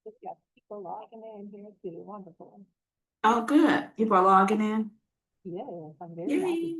Just got people logging in here too. Wonderful. Oh, good. People are logging in. Yes, I'm very happy. Yay.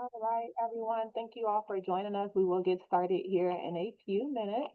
All right, everyone. Thank you all for joining us. We will get started here in a few minutes.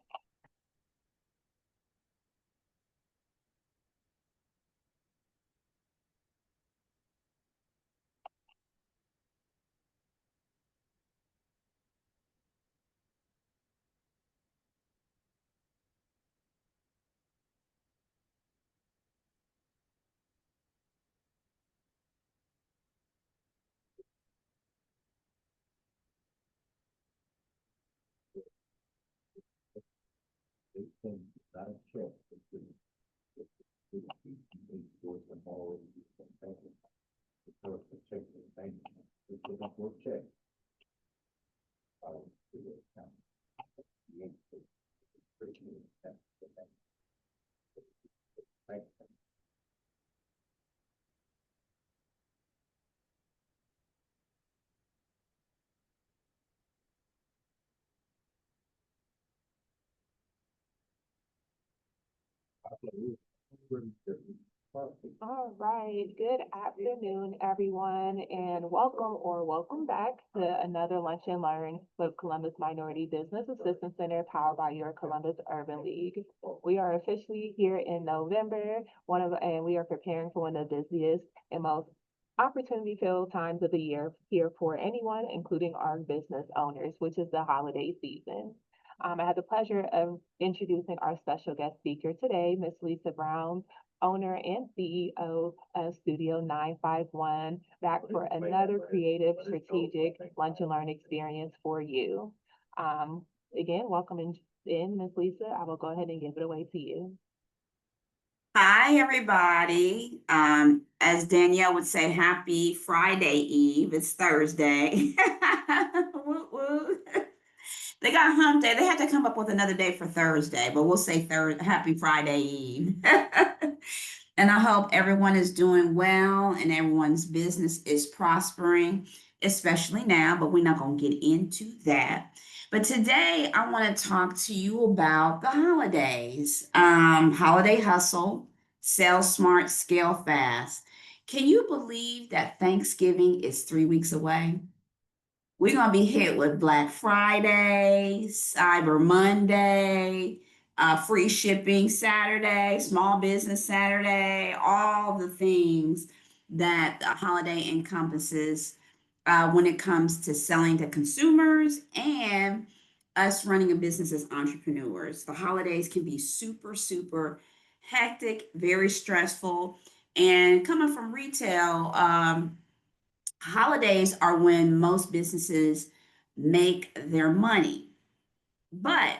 All right. Good afternoon, everyone, and welcome back to another Lunch and Learn with Columbus Minority Business Assistance Center powered by your Columbus Urban League. We are officially here in November, and we are preparing for one of the busiest and most opportunity-filled times of the year here for anyone, including our business owners, which is the holiday season. I have the pleasure of introducing our special guest speaker today, Miss Lisa Brown, owner and CEO of Studio 951, back for another creative, strategic lunch and learn experience for you. Again, welcome in, Miss Lisa. I will go ahead and give it away to you. Hi, everybody. As Danielle would say, happy Friday Eve. It's Thursday. Woo, woo. They got hump day. They had to come up with another day for Thursday, but we'll say happy Friday Eve. And I hope everyone is doing well and everyone's business is prospering, especially now, but we're not going to get into that. But today I want to talk to you about the holidays. Holiday hustle, sell smart, scale fast. Can you believe that Thanksgiving is 3 weeks away? We're going to be hit with Black Friday, Cyber Monday, free shipping Saturday, small business Saturday, all the things that the holiday encompasses when it comes to selling to consumers and us running a business as entrepreneurs. The holidays can be super, super hectic, very stressful. And coming from retail, holidays are when most businesses make their money. But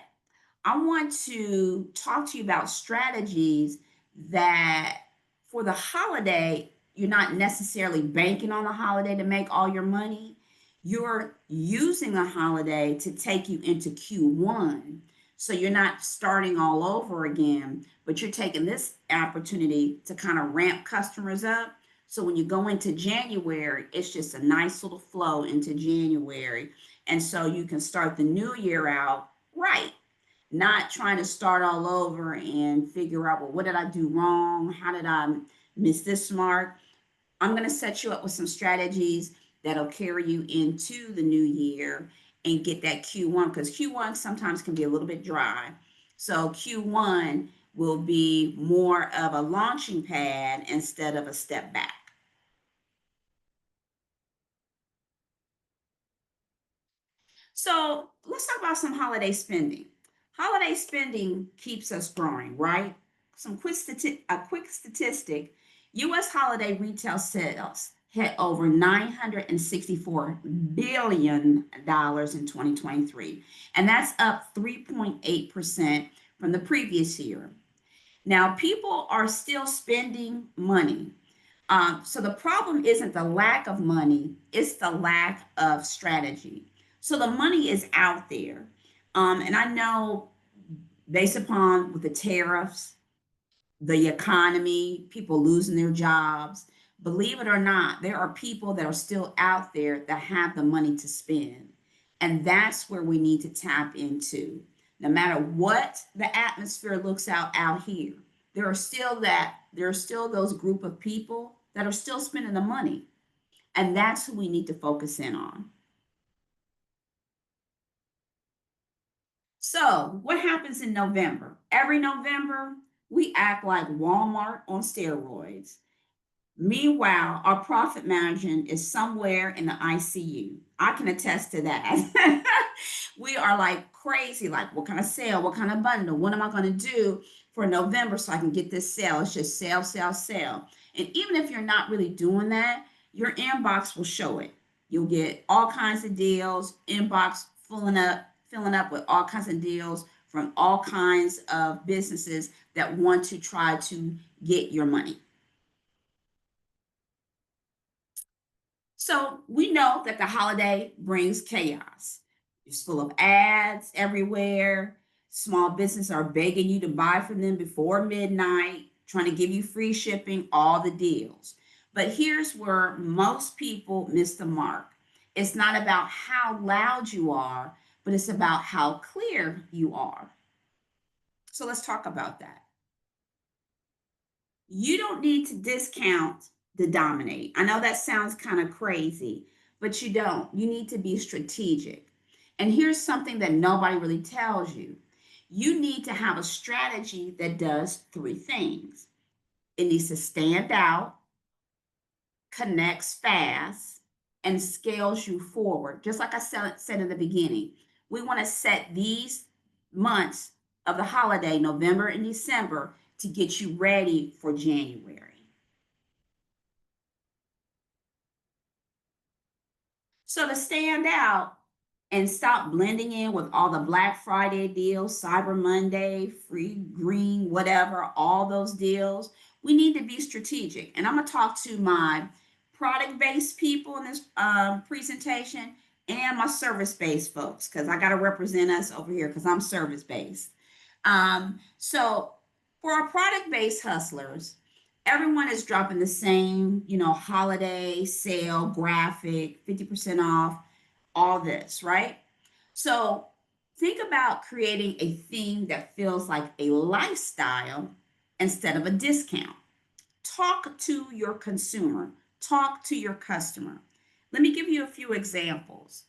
I want to talk to you about strategies that for the holiday, you're not necessarily banking on the holiday to make all your money. You're using the holiday to take you into Q1. So you're not starting all over again, but you're taking this opportunity to kind of ramp customers up. So when you go into January, it's just a nice little flow into January. And so you can start the new year out right, not trying to start all over and figure out, well, what did I do wrong? How did I miss this mark? I'm going to set you up with some strategies that'll carry you into the new year and get that Q1, because Q1 sometimes can be a little bit dry. So Q1 will be more of a launching pad instead of a step back. So let's talk about some holiday spending. Holiday spending keeps us growing, right? A quick statistic: U.S. holiday retail sales hit over $964 billion in 2023, and that's up 3.8% from the previous year. Now, people are still spending money. So the problem isn't the lack of money, it's the lack of strategy. So the money is out there. And I know, based upon with the tariffs, the economy, people losing their jobs, believe it or not, there are people that are still out there that have the money to spend. And that's where we need to tap into. No matter what the atmosphere looks out here, there are still those group of people that are still spending the money. And that's who we need to focus in on. So, what happens in November? Every November, we act like Walmart on steroids. Meanwhile, our profit margin is somewhere in the ICU. I can attest to that. We are like crazy, like what kind of sale, what kind of bundle, what am I going to do for November so I can get this sale? It's just sale, sale, sale. And even if you're not really doing that, your inbox will show it. You'll get all kinds of deals, inbox filling up with all kinds of deals from all kinds of businesses that want to try to get your money. So we know that the holiday brings chaos. It's full of ads everywhere. Small businesses are begging you to buy from them before midnight, trying to give you free shipping, all the deals. But here's where most people miss the mark. It's not about how loud you are, but it's about how clear you are. So let's talk about that. You don't need to discount to dominate. I know that sounds kind of crazy, but you don't. You need to be strategic. And here's something that nobody really tells you: you need to have a strategy that does three things. It needs to stand out, connects fast, and scales you forward. Just like I said in the beginning, we want to set these months of the holiday, November and December, to get you ready for January. So to stand out and stop blending in with all the Black Friday deals, Cyber Monday, free green, whatever, all those deals, we need to be strategic. And I'm going to talk to my product based people in this presentation and my service based folks, because I got to represent us over here because I'm service based. So for our product based hustlers, everyone is dropping the same, holiday sale graphic, 50% off, all this, right? So think about creating a thing that feels like a lifestyle instead of a discount. Talk to your consumer, talk to your customer. Let me give you a few examples.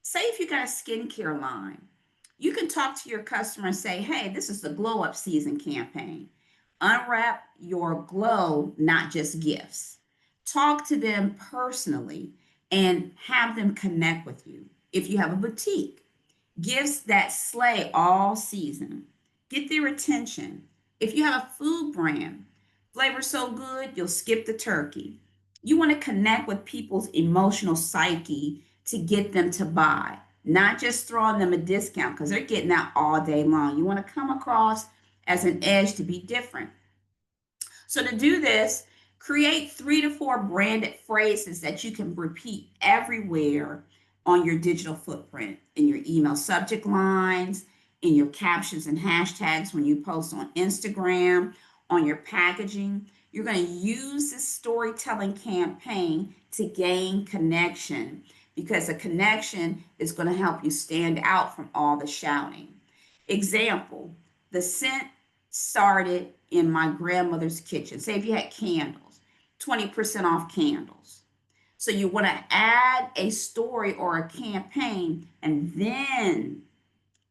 Say if you got a skincare line, you can talk to your customer and say, hey, this is the glow up season campaign. Unwrap your glow, not just gifts. Talk to them personally and have them connect with you. If you have a boutique, gifts that slay all season, get their attention. If you have a food brand, flavor so good, you'll skip the turkey. You want to connect with people's emotional psyche to get them to buy, not just throwing them a discount because they're getting that all day long. You want to come across as an edge to be different. So to do this, create 3 to 4 branded phrases that you can repeat everywhere on your digital footprint, in your email subject lines, in your captions and hashtags when you post on Instagram, on your packaging. You're going to use this storytelling campaign to gain connection, because a connection is going to help you stand out from all the shouting. Example: the scent started in my grandmother's kitchen. Say if you had candles, 20% off candles. So you want to add a story or a campaign and then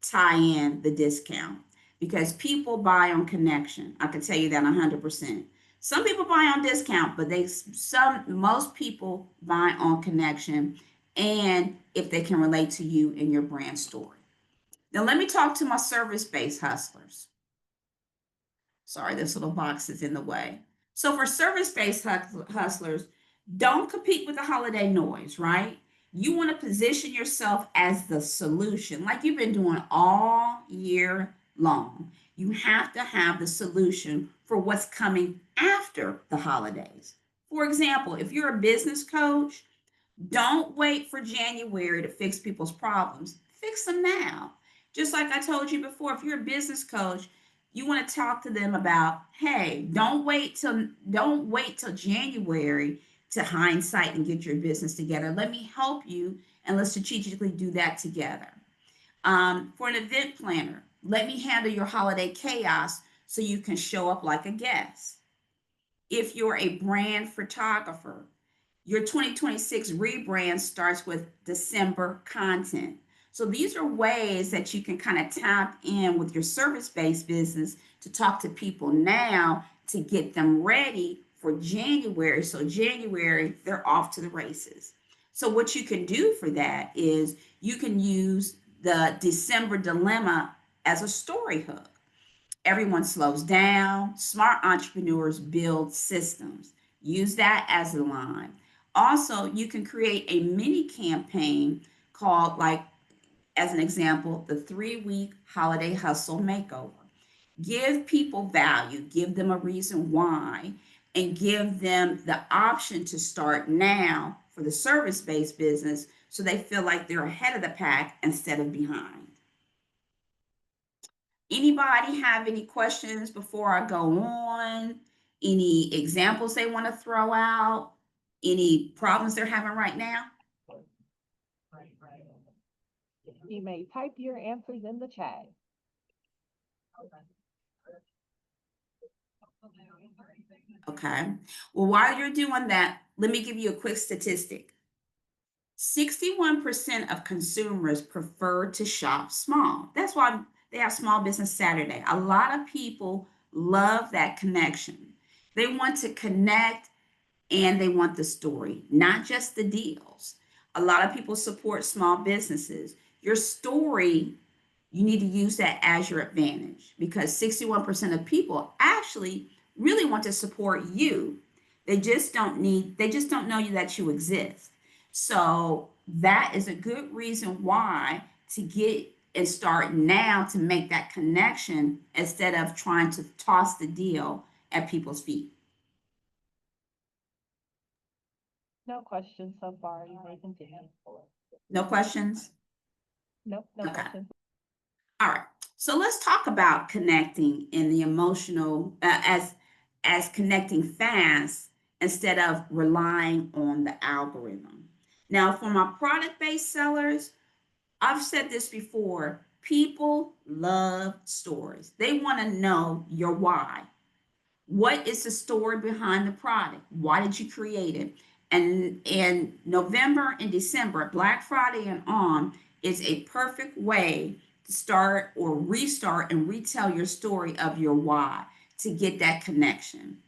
tie in the discount because people buy on connection. I can tell you that 100%. Some people buy on discount, but most people buy on connection and if they can relate to you and your brand story. Now let me talk to my service-based hustlers. Sorry, this little box is in the way. So for service-based hustlers, don't compete with the holiday noise, right? You want to position yourself as the solution, like you've been doing all year long. You have to have the solution for what's coming after the holidays. For example, if you're a business coach, don't wait for January to fix people's problems. Fix them now. Just like I told you before, if you're a business coach, you want to talk to them about, hey, don't wait till January to hindsight and get your business together. Let me help you and let's strategically do that together. For an event planner, let me handle your holiday chaos so you can show up like a guest. If you're a brand photographer, your 2026 rebrand starts with December content. So these are ways that you can kind of tap in with your service-based business to talk to people now to get them ready for January. So January, they're off to the races. So what you can do for that is you can use the December dilemma as a story hook. Everyone slows down. Smart entrepreneurs build systems. Use that as a line. Also, you can create a mini campaign called, like, as an example, the 3-week holiday hustle makeover. Give people value, give them a reason why, and give them the option to start now for the service based business so they feel like they're ahead of the pack instead of behind. Anybody have any questions before I go on? Any examples they want to throw out? Any problems they're having right now? You may type your answers in the chat. Okay. Well, while you're doing that, let me give you a quick statistic. 61% of consumers prefer to shop small. That's why they have Small Business Saturday. A lot of people love that connection. They want to connect and they want the story, not just the deals. A lot of people support small businesses. Your story, you need to use that as your advantage because 61% of people actually really want to support you. They just don't know you that you exist. So that is a good reason why to get and start now to make that connection instead of trying to toss the deal at people's feet. No questions so far. You may continue. No questions? Nope, no Okay. questions. All right. So let's talk about connecting in the emotional as connecting fast instead of relying on the algorithm. Now, for my product-based sellers, I've said this before, people love stories. They want to know your why. What is the story behind the product? Why did you create it? And in November and December, Black Friday and on, is a perfect way to start or restart and retell your story of your why to get that connection.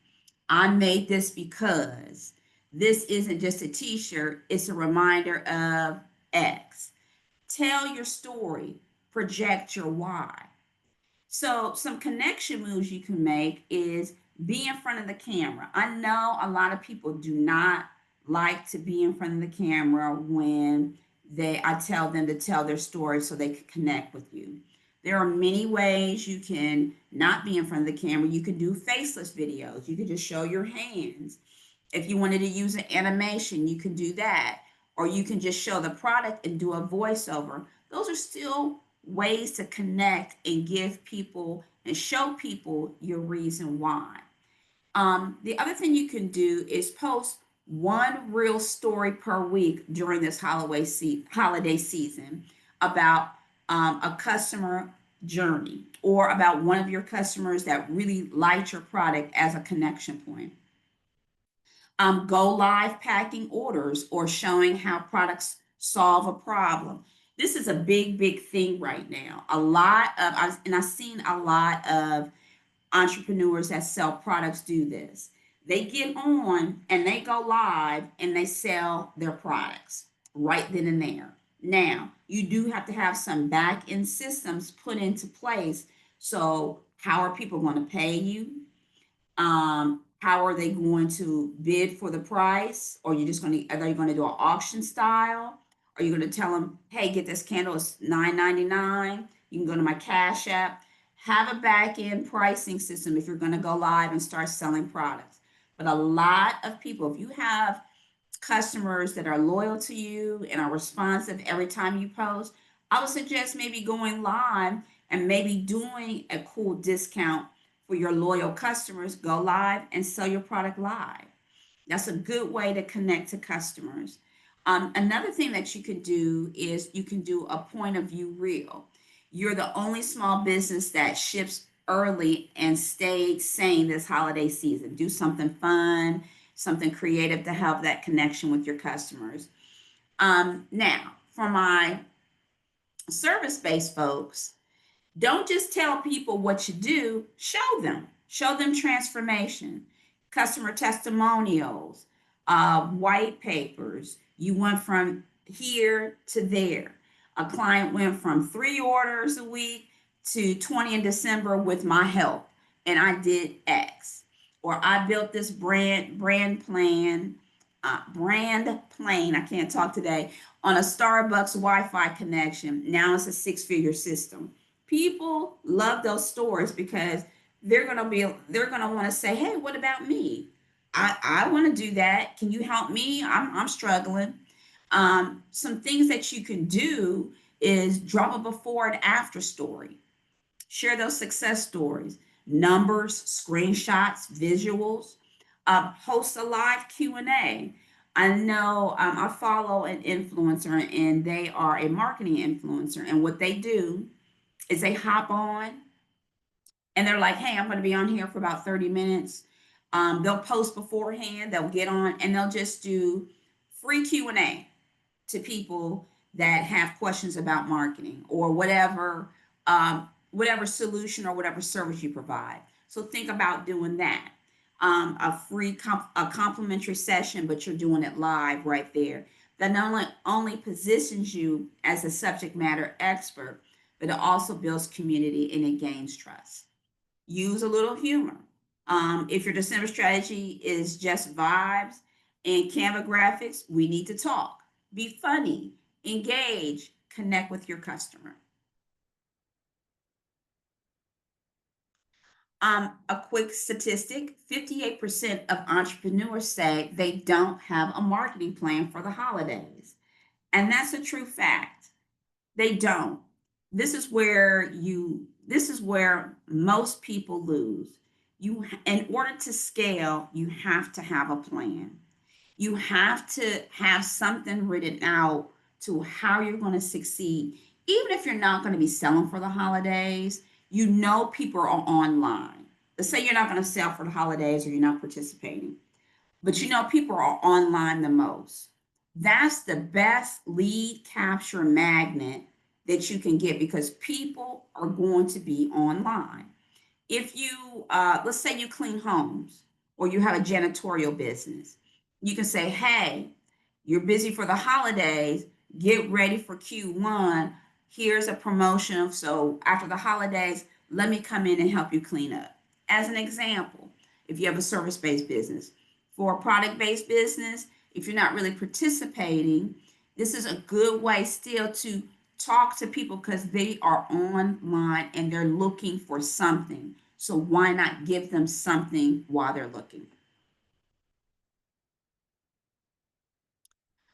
I made this because this isn't just a t-shirt, it's a reminder of X. Tell your story, project your why. So, some connection moves you can make is be in front of the camera. I know a lot of people do not like to be in front of the camera when I tell them to tell their story so they can connect with you. There are many ways you can not be in front of the camera. You can do faceless videos. You can just show your hands. If you wanted to use an animation, you can do that. Or you can just show the product and do a voiceover. Those are still ways to connect and give people and show people your reason why. The other thing you can do is post one real story per week during this holiday season about a customer journey or about one of your customers that really liked your product as a connection point. Go live packing orders or showing how products solve a problem. This is a big thing right now. I've seen a lot of entrepreneurs that sell products do this. They get on and they go live and they sell their products right then and there. Now, you do have to have some back end systems put into place. So, how are people going to pay you? How are they going to bid for the price? Or are they going to do an auction style? Are you going to tell them, hey, get this candle, it's $9.99. You can go to my Cash App. Have a back end pricing system if you're going to go live and start selling products. But a lot of people, if you have customers that are loyal to you and are responsive every time you post, I would suggest maybe going live and maybe doing a cool discount for your loyal customers. Go live and sell your product live. That's a good way to connect to customers. Another thing that you can do is you can do a point of view reel. You're the only small business that ships early and stayed sane this holiday season. Do something fun, something creative to have that connection with your customers. Now, for my service based folks, don't just tell people what you do, show them transformation, customer testimonials, white papers. You went from here to there. A client went from 3 orders a week to 20 in December with my help, and I did X. Or I built this brand plane. I can't talk today, on a Starbucks Wi-Fi connection. Now it's a six-figure system. People love those stories because they're gonna want to say, hey, what about me? I want to do that. Can you help me? I'm struggling. Some things that you can do is drop a before and after story. Share those success stories, numbers, screenshots, visuals. Host a live Q&A. I know, I follow an influencer and they are a marketing influencer, and what they do is they hop on and they're like, hey, I'm going to be on here for about 30 minutes. They'll post beforehand, they'll get on and they'll just do free Q&A to people that have questions about marketing or whatever solution or whatever service you provide. So think about doing that. A complimentary session, but you're doing it live right there. That not only positions you as a subject matter expert, but it also builds community and it gains trust. Use a little humor. If your December strategy is just vibes and Canva graphics, we need to talk. Be funny, engage, connect with your customer. A quick statistic: 58% of entrepreneurs say they don't have a marketing plan for the holidays. And that's a true fact. They don't. This is where most people lose. In order to scale, you have to have a plan. You have to have something written out to how you're going to succeed. Even if you're not going to be selling for the holidays, you know people are online. Let's say you're not going to sell for the holidays or you're not participating, but you know people are online the most. That's the best lead capture magnet that you can get because people are going to be online. If you, let's say you clean homes or you have a janitorial business, you can say, hey, you're busy for the holidays, get ready for Q1. Here's a promotion. So after the holidays, let me come in and help you clean up. As an example, if you have a service based business, for a product based business, if you're not really participating, this is a good way still to talk to people because they are online and they're looking for something. So why not give them something while they're looking?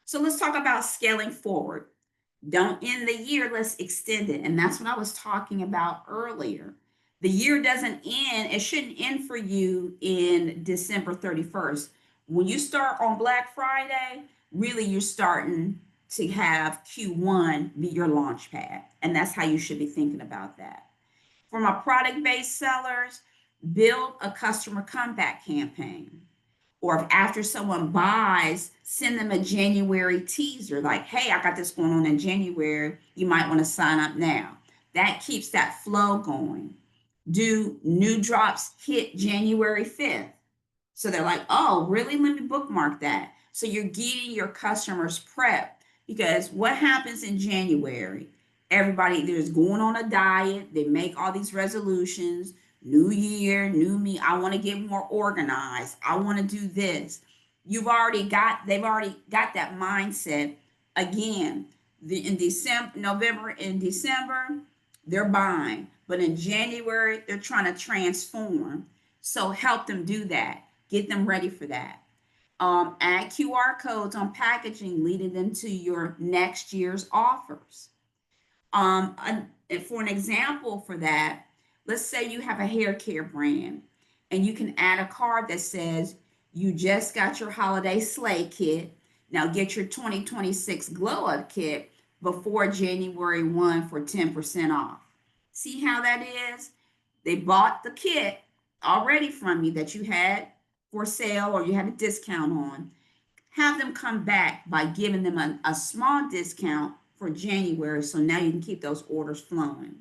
So let's talk about scaling forward. Don't end the year, let's extend it. And that's what I was talking about earlier. The year doesn't end, it shouldn't end for you in December 31st. When you start on Black Friday, really you're starting to have Q1 be your launch pad. And that's how you should be thinking about that. For my product based sellers, build a customer comeback campaign Or if after someone buys, send them a January teaser like, hey, I got this going on in January. You might want to sign up now. That keeps that flow going. Do new drops hit January 5th? So they're like, oh, really? Let me bookmark that. So you're getting your customers prep because what happens in January? Everybody either is going on a diet, they make all these resolutions, new year, new me. I want to get more organized. I want to do this. They've already got that mindset again. In December, November and December, they're buying. But in January, they're trying to transform. So help them do that. Get them ready for that. Add QR codes on packaging, leading them to your next year's offers. For an example for that, let's say you have a hair care brand and you can add a card that says, you just got your holiday sleigh kit. Now get your 2026 glow up kit before January 1 for 10% off. See how that is? They bought the kit already from you that you had for sale or you had a discount on. Have them come back by giving them a small discount for January so now you can keep those orders flowing.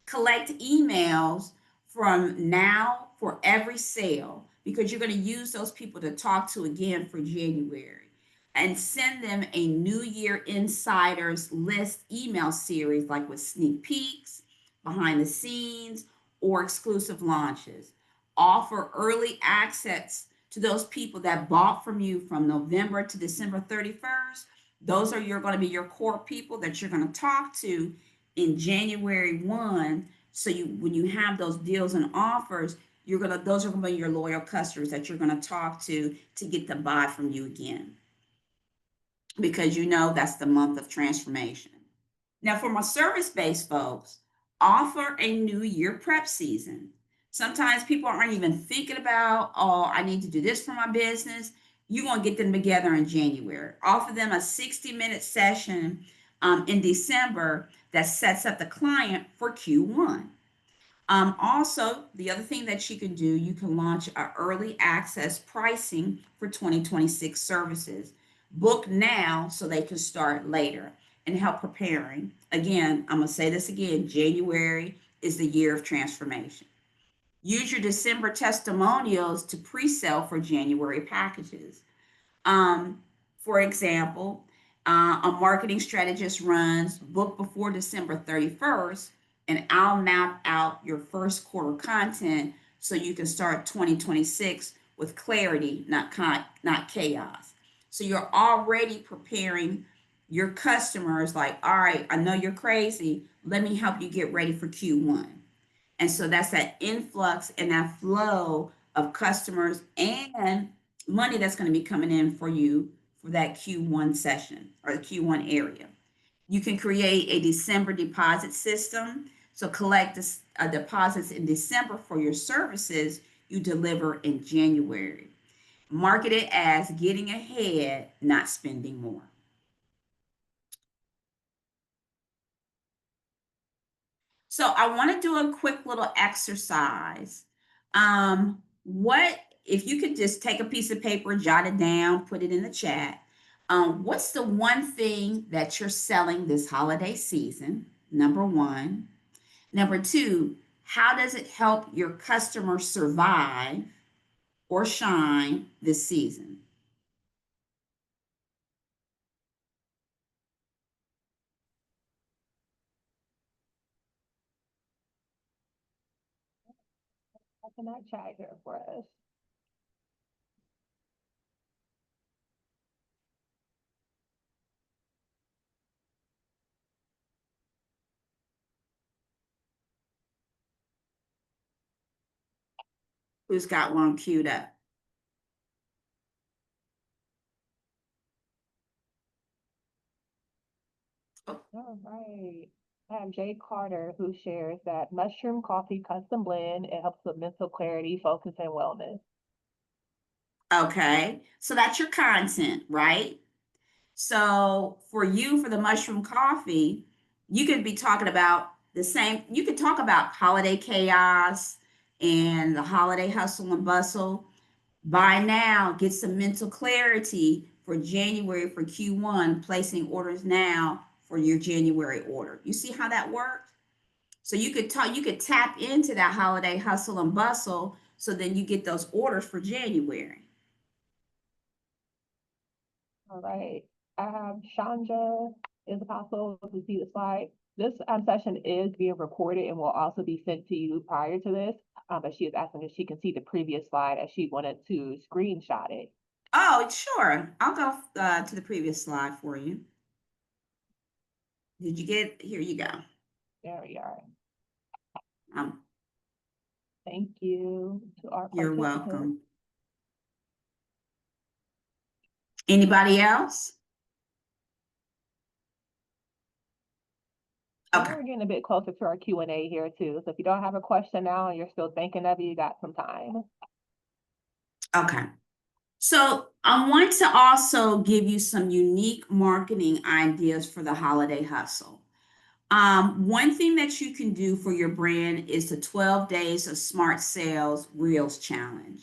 Collect emails from now for every sale because you're going to use those people to talk to again for January, and send them a New Year Insiders list email series like with sneak peeks, behind the scenes, or exclusive launches. Offer early access to those people that bought from you from November to December 31st. Those are going to be your core people that you're going to talk to in January 1. So when you have those deals and offers, those are gonna be your loyal customers that you're gonna talk to get them buy from you again. Because that's the month of transformation. Now, for my service-based folks, offer a new year prep season. Sometimes people aren't even thinking about, oh, I need to do this for my business. You're going to get them together in January. Offer them a 60-minute session in December that sets up the client for Q1. Also, the other thing that you can do, you can launch an early access pricing for 2026 services. Book now so they can start later and help preparing. Again, I'm going to say this again, January is the year of transformation. Use your December testimonials to pre-sell for January packages. For example, a marketing strategist runs book before December 31st, and I'll map out your first quarter content so you can start 2026 with clarity, not chaos. So you're already preparing your customers like, all right, I know you're crazy. Let me help you get ready for Q1. And so that's that influx and that flow of customers and money that's going to be coming in for you for that Q1 session or the Q1 area. You can create a December deposit system. So collect deposits in December for your services you deliver in January. Market it as getting ahead, not spending more. So I want to do a quick little exercise. What if you could just take a piece of paper, jot it down, put it in the chat. What's the one thing that you're selling this holiday season? Number one. Number two, how does it help your customers survive or shine this season? I cannot chat here for us. Who's got one queued up? All right. I have Jay Carter who shares that mushroom coffee custom blend, it helps with mental clarity, focus, and wellness. Okay, so that's your content, right? So for you, for the mushroom coffee, you could be talking about the same, you could talk about holiday chaos and the holiday hustle and bustle. Buy now, get some mental clarity for January for Q1, placing orders now for your January order. You see how that worked? So you could tap into that holiday hustle and bustle so then you get those orders for January. All right. Chandra, is it possible to see the slide? This session is being recorded and will also be sent to you prior to this. But she is asking if she can see the previous slide as she wanted to screenshot it. Oh, sure. I'll go to the previous slide for you. Did you get, here you go. There we are. Um, Thank you to our you're participants. welcome. Anybody else? And Okay. we're getting a bit closer to our Q&A here too. So if you don't have a question now and you're still thinking of it, you got some time. Okay. So I want to also give you some unique marketing ideas for the holiday hustle. One thing that you can do for your brand is the 12 days of smart sales reels challenge.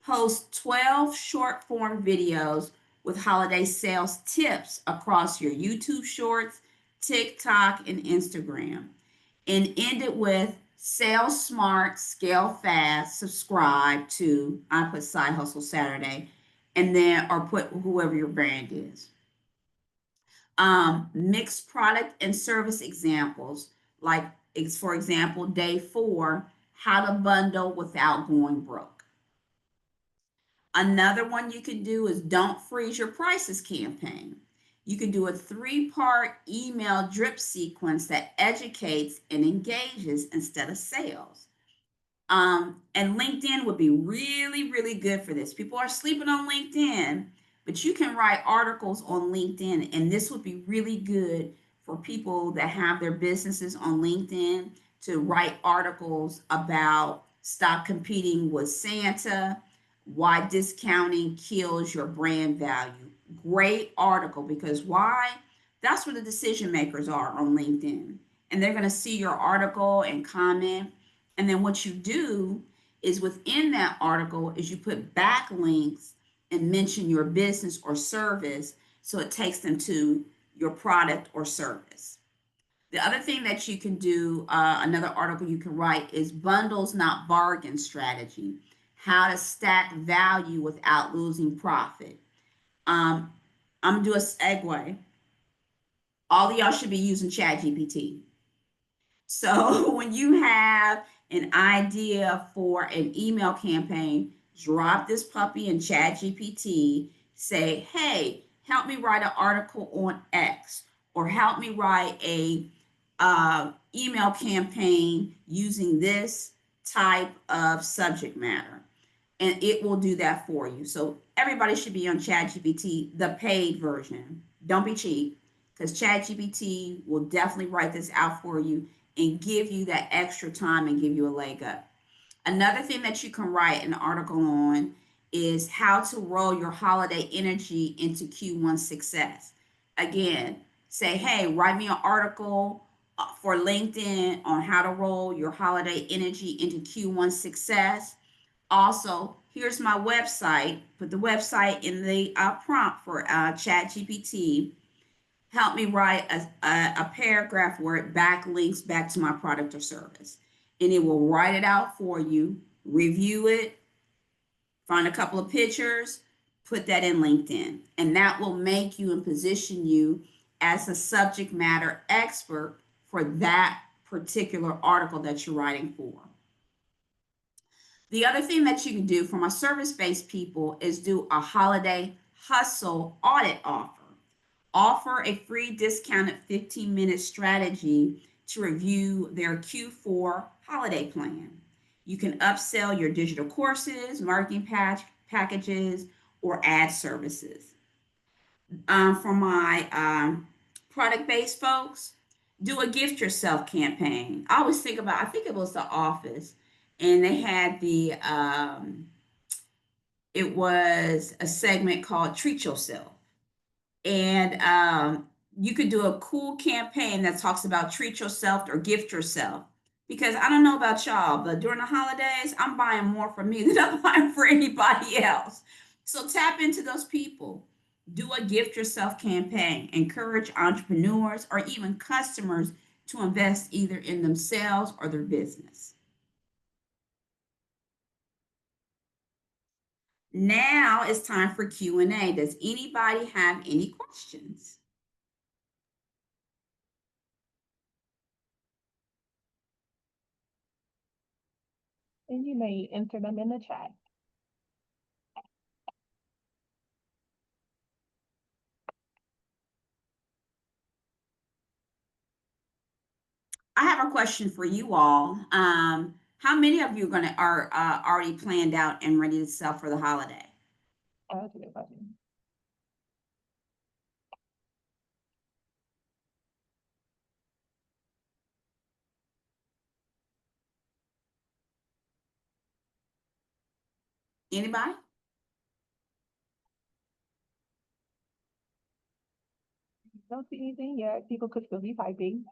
Post 12 short form videos with holiday sales tips across your YouTube shorts, TikTok, and Instagram. And end it with sell smart, scale fast, subscribe to, I put Side Hustle Saturday, and then, or put whoever your brand is. Mixed product and service examples, like, for example, day 4, how to bundle without going broke. Another one you can do is don't freeze your prices campaign. You can do a 3-part email drip sequence that educates and engages instead of sales. And LinkedIn would be really, really good for this. People are sleeping on LinkedIn, but you can write articles on LinkedIn, and this would be really good for people that have their businesses on LinkedIn to write articles about stop competing with Santa, why discounting kills your brand value. Great article, because why? That's where the decision makers are on LinkedIn. And they're going to see your article and comment. And then what you do is within that article is you put backlinks and mention your business or service so it takes them to your product or service. The other thing that you can do, another article you can write is bundles, not bargain strategy. How to stack value without losing profit. I'm gonna do a segue. All of y'all should be using ChatGPT. So when you have an idea for an email campaign, drop this puppy in ChatGPT. Say, hey, help me write an article on X, or help me write a email campaign using this type of subject matter, and it will do that for you. So everybody should be on ChatGPT, the paid version. Don't be cheap, because ChatGPT will definitely write this out for you and give you that extra time and give you a leg up. Another thing that you can write an article on is how to roll your holiday energy into Q1 success. Again, say, hey, write me an article for LinkedIn on how to roll your holiday energy into Q1 success. Also, here's my website. Put the website in the prompt for ChatGPT. Help me write a paragraph where it backlinks back to my product or service. And it will write it out for you, review it, find a couple of pictures, put that in LinkedIn. And that will make you and position you as a subject matter expert for that particular article that you're writing for. The other thing that you can do for my service-based people is do a holiday hustle audit offer. Offer a free discounted 15-minute strategy to review their Q4 holiday plan. You can upsell your digital courses, marketing packages, or ad services. For my product-based folks, do a gift yourself campaign. I always think about, I think it was The Office, and they had it was a segment called Treat Yourself. And you could do a cool campaign that talks about treat yourself or gift yourself. Because I don't know about y'all, but during the holidays, I'm buying more for me than I'm buying for anybody else. So tap into those people. Do a gift yourself campaign. Encourage entrepreneurs or even customers to invest either in themselves or their business. Now it's time for Q&A. Does anybody have any questions? And you may enter them in the chat. I have a question for you all. How many of you are already planned out and ready to sell for the holiday? That's a good question. Anybody? Don't see anything yet. People could still be typing.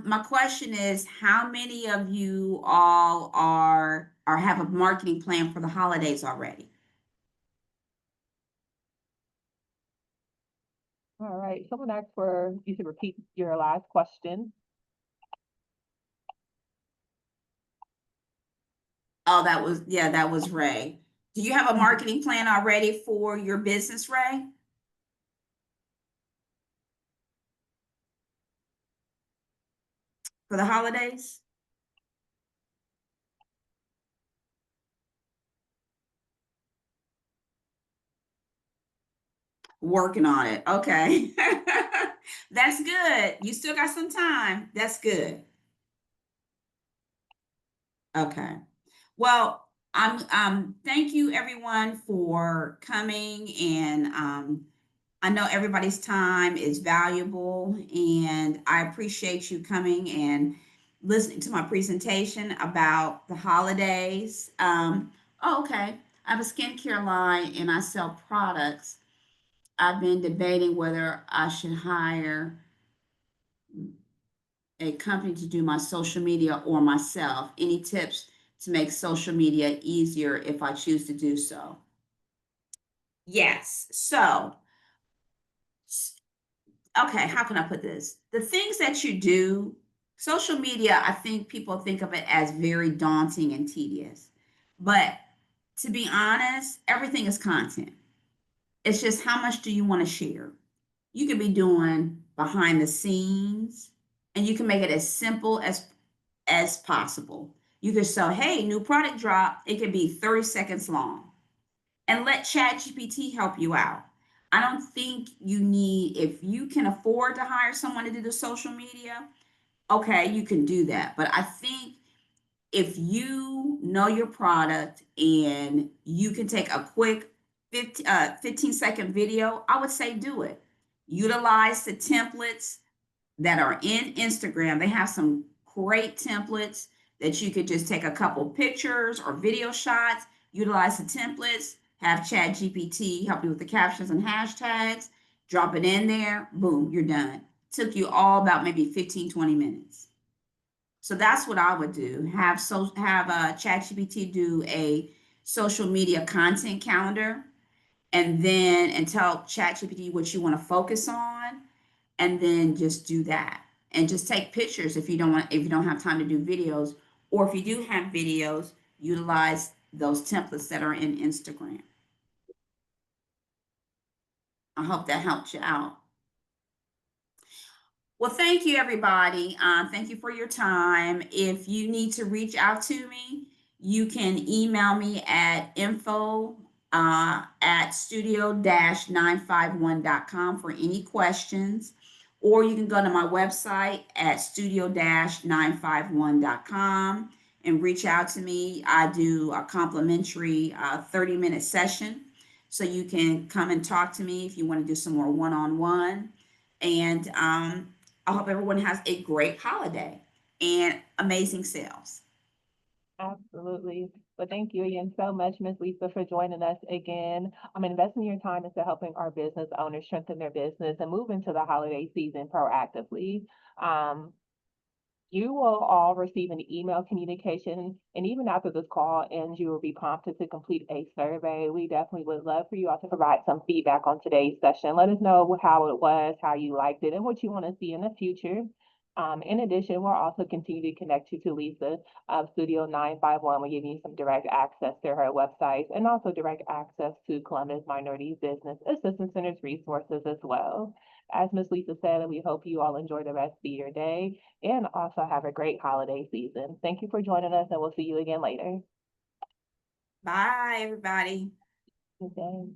My question is, how many of you all are or have a marketing plan for the holidays already? All right. Someone asked for you to repeat your last question. Oh, that was Ray. Do you have a Mhm. marketing plan already for your business, Ray? For the holidays? Working on it. Okay. That's good. You still got some time. That's good. Okay. Well, thank you everyone for coming, and I know everybody's time is valuable, and I appreciate you coming and listening to my presentation about the holidays. Oh, okay. I have a skincare line and I sell products. I've been debating whether I should hire a company to do my social media or myself. Any tips to make social media easier if I choose to do so? Yes. So, okay, how can I put this? The things that you do, social media, I think people think of it as very daunting and tedious. But to be honest, everything is content. It's just how much do you want to share? You could be doing behind the scenes, and you can make it as simple as possible. You could say, hey, new product drop. It could be 30 seconds long, and let ChatGPT help you out. I don't think you need, if you can afford to hire someone to do the social media, okay, you can do that. But I think if you know your product and you can take a quick 15-second video, I would say do it. Utilize the templates that are in Instagram. They have some great templates that you could just take a couple pictures or video shots, utilize the templates, have ChatGPT help you with the captions and hashtags, drop it in there, boom, you're done. Took you all about maybe 15, 20 minutes. So that's what I would do. Have ChatGPT do a social media content calendar, and tell ChatGPT what you want to focus on, and then just do that. And just take pictures if you don't have time to do videos, or if you do have videos, utilize those templates that are in Instagram. I hope that helped you out. Well, thank you, everybody. Thank you for your time. If you need to reach out to me, you can email me at info at studio-951.com for any questions, or you can go to my website at studio-951.com and reach out to me. I do a complimentary 30-minute session, so you can come and talk to me if you want to do some more one-on-one. And I hope everyone has a great holiday and amazing sales. Absolutely. But thank you again so much, Ms. Lisa, for joining us again. I'm investing your time into helping our business owners strengthen their business and move into the holiday season proactively. Um, you will all receive an email communication, and even after this call ends, you will be prompted to complete a survey. We definitely would love for you all to provide some feedback on today's session. Let us know how it was, how you liked it, and what you want to see in the future. In addition, we'll also continue to connect you to Lisa of Studio 951. We're giving you some direct access to her website and also direct access to Columbus Minority Business Assistance Center's resources as well. As Ms. Lisa said, we hope you all enjoy the rest of your day and also have a great holiday season. Thank you for joining us, and we'll see you again later. Bye, everybody. Good day.